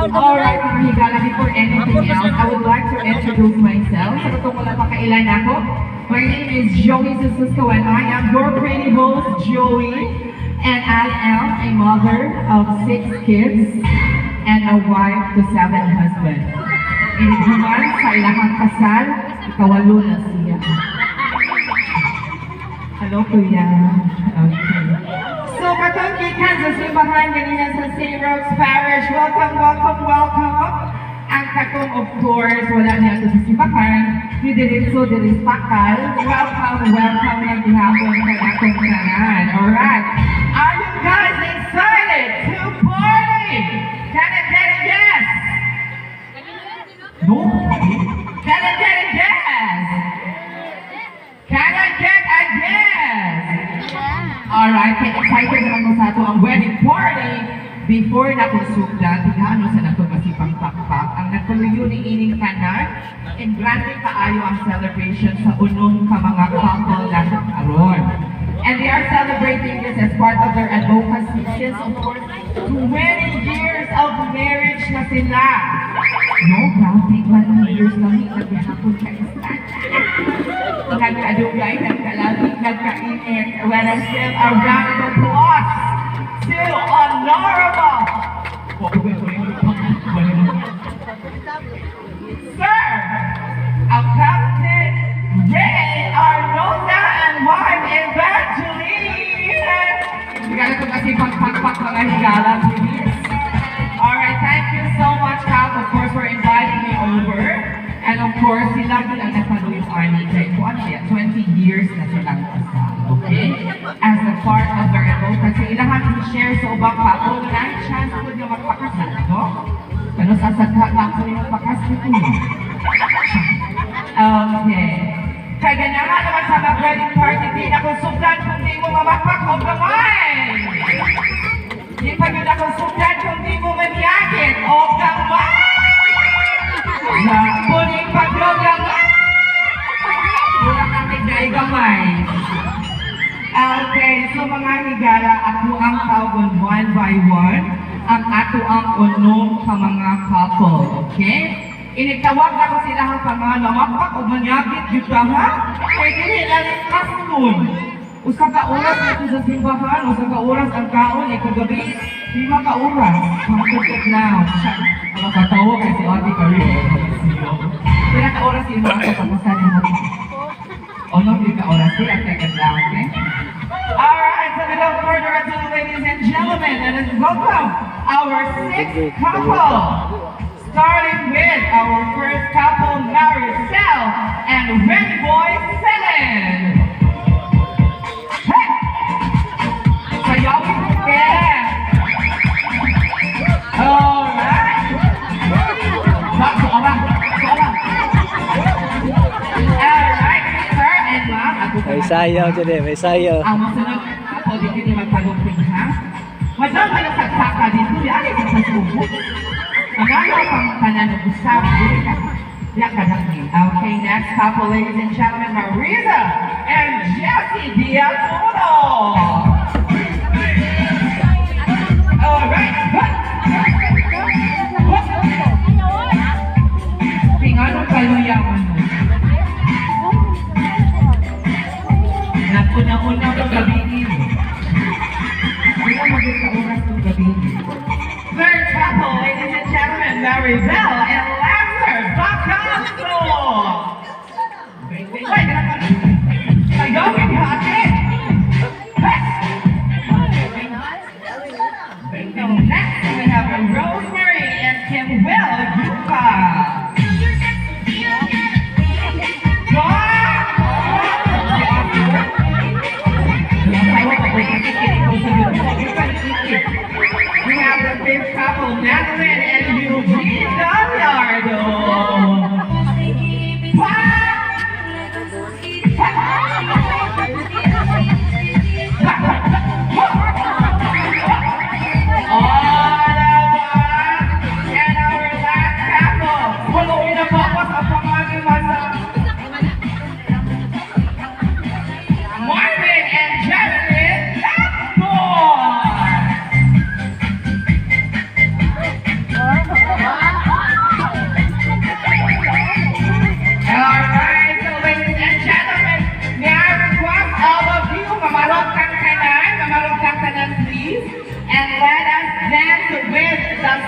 Alright, mga higala, before anything else, I would like to introduce myself. Sa totoo wala pa kailan ako. My name is Joey Susco and I am your pretty host, Joey. And I am a mother of 6 kids and a wife to 7 husbands. Inihuman sa ilahang kasal, ikawalo na siya. Hello, Kuya. Okay. So, katong gikan sa simbahan ganina sa St. Rose Parish. Welcome, welcome, welcome. Ang katong, of course, wala niya ito sa simbahan. Ni Diritso Diristakal. Welcome, welcome na gihapon kay akong kanan. Alright. Are you guys excited to party? Can I get a yes? No? Can I get a yes? Can I get a yes? Alright, kaya excited naman mo sa ito ang wedding party. Before na kung sugdan, tigano sa nato masipang pakpak, ang nagpuluyo ni ining kanan, and grande kaayo ang celebration sa unong ka mga couple natin karon. And they are celebrating this as part of their advocacy since, of course, 20 years of marriage na sila. No, grabe, 20 years lang yung naghihapon ka istan. Nagkadugay, nagkalabig, nagkainit. When I still a round of applause to Honorable Sir, our Captain Ray Arnosa and wife Evangeline. Higala ko kasi pagpakpak mga higala, please. Alright, thank you so much, Cap, of course, for inviting me over. And of course, sila ang nagpaluyo Arnie kay 20 years na silang kasal, okay? As a part of their advocacy, ilahan i-share sa ubang couple na chance ko niyo magpakasal, no? Ano sasagha lang ko yung magpakasal ko? Okay. Kaya ganahan naman sa mag-wedding party, di na kung sugdan kung di mo mamapak o gamay! Di pa yun ako sugdan kung di mo maniyagin o gamay! Puning paglogamay! Wala kang tigay gamay. Okay, so mga higala, ako ang tawag one by one ang ato ang unong ka mga couple, okay? Initawag na ko sila ang pangalan, mapak o manyagit yun ka ha? Kaya dili lang kasun. Usa ka oras ito sa simbahan, usa ka oras ang kaon, ay kagabi, 5 ka oras. Pangkutot na. Ang katawa kasi ati ka rin. Pila ka oras yung mga katapusan mo. O no, 5 ka oras, sila second lang, okay? Alright, so without further ado, ladies and gentlemen, let us welcome our 6th couple. Starting with our first couple, Maricel and Red Boy Selen. Hey! Sayaw yeah! Alright! Alright, sir and ma'am. May sayaw dyan eh, may sayaw. Ang masunod ako, di kini magpalupin ha? Madam ka nasagsaka dito, di alay sa pasubok. Magayaw pang kanan ng Gustavo. Okay, next couple, ladies and gentlemen, Marisa and Jesse Diacono. Alright. Tingnan kaluyawan mo. Napuna-una mo gabihin. Wala maging oras ng gabihin. Third couple, ladies and gentlemen, Maribel and Lancer Bacasto. Wait, I go with you, okay? Next, we have Rosemary and Kim Will Yuka. We have the fifth couple, Madeline and Eugene Gallardo. And our last couple, following the focus of Marvin and Jared Lamport.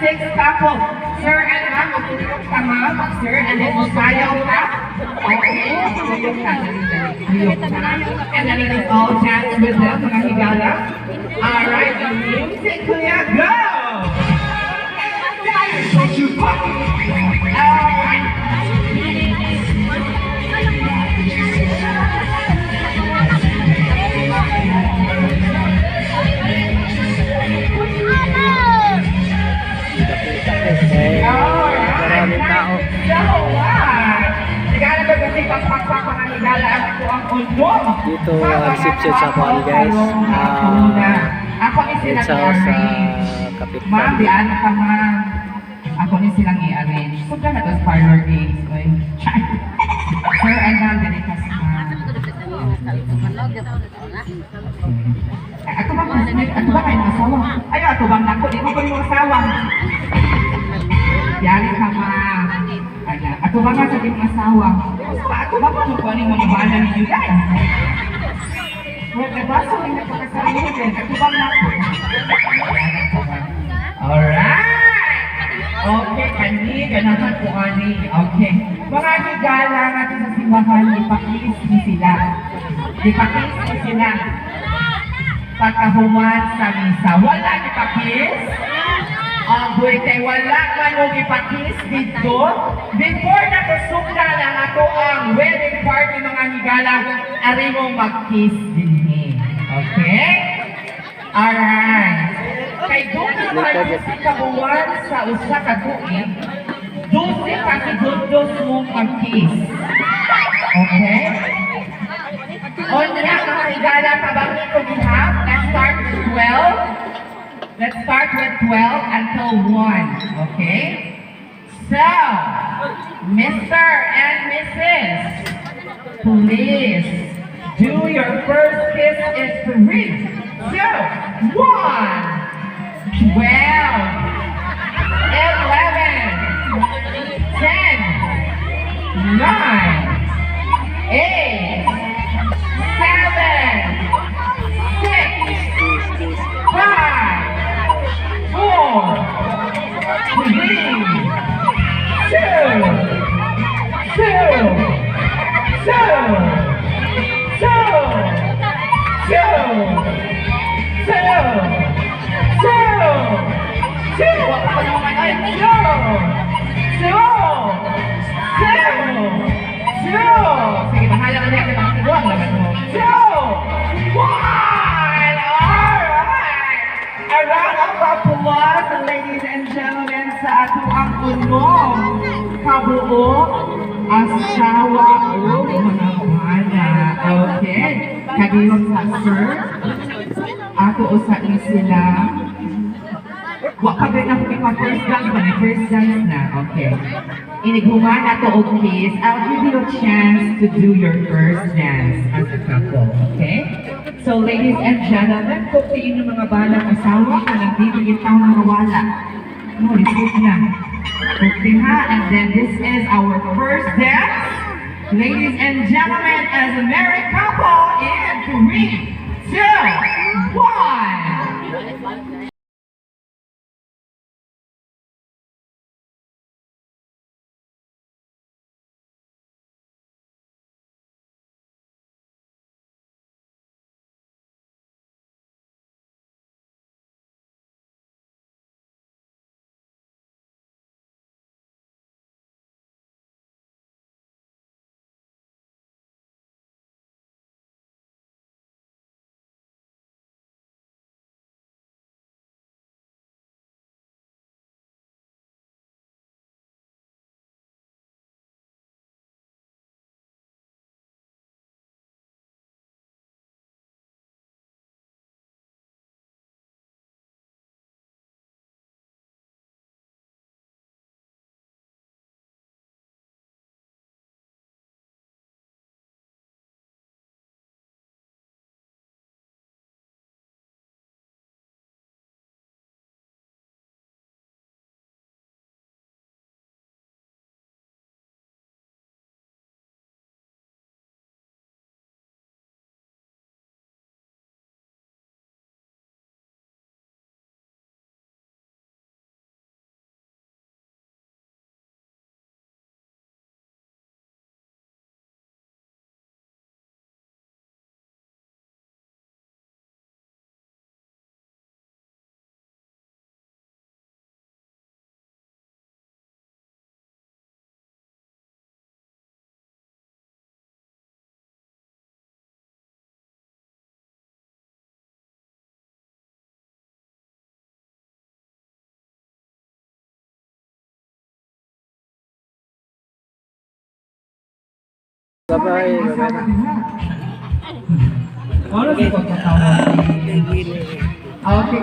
sixth couple. Sir and ma'am, matulog ka ma'am. Sir, and then sayaw ka. Okay, matulog ka. Matulog ka. And then let us all dance with them, mga higala. Alright, the music, kuya, go! Alright. Maraming tao. Dito reception sa Kuan guys. It's sa Kapitan. Ma'am, di ano ka ma'am. Ako ni silang i-arrange. So, na ito parlor games. Sir, and ma'am, delikas ma'am. Ato ba kayo ng asawa? Ay, ato bang nako? Di ko yung asawa. Yari ka ma'am. Ato ba nga sa yung asawa? Ato ba nga kung ano yung mga bala ninyo guys? Nagbaso rin na pagkasabi din. Ato ba nga? Alright! Okay, kani, ganahan po ani. Okay. Mga higala natin sa simbahan, ipakis ni sila. Ipakis ni sila. Pagkahuman sa misa. Wala ipakis? Boy, kay wala man yung ipakis dito. Before na kusukla lang ako ang wedding party mga higala, ari mo mag-kiss din. Okay? Alright. Kay doon naman si kabuwan sa usa ka tuig, doon kasi dos mong mag-kiss. Okay? O niya, mga higala, kabangin ko gihap. Let's start with 12. Let's start with 12 until 1. Okay? So, Mr. and Mrs. Please do your first kiss in 3, 2, 1. 12, 11, 10, 9, 8, 7, 6, 5, 4, 3, 2, 1. Sige, bahala ka na. Magtiguan naman mo. 2, 1. Alright. A round of applause, ladies and gentlemen, sa ato ang unong kabuo asawa o mga bana. Okay. Kagiyot sa sir. Ato usain sila. Wa pa rin ako first dance ba? First dance na. Okay. Iniguman na to o kiss. I'll give you a chance to do your first dance as a couple. Okay? So ladies and gentlemen, kung sa inyo mga balang asawa, kung nandito itaw na mawala. No, lisod na. Okay ha? And then this is our first dance. Ladies and gentlemen, as a married couple in 3, 2, 1. Bye-bye. Ano si pagkatawag? Okay.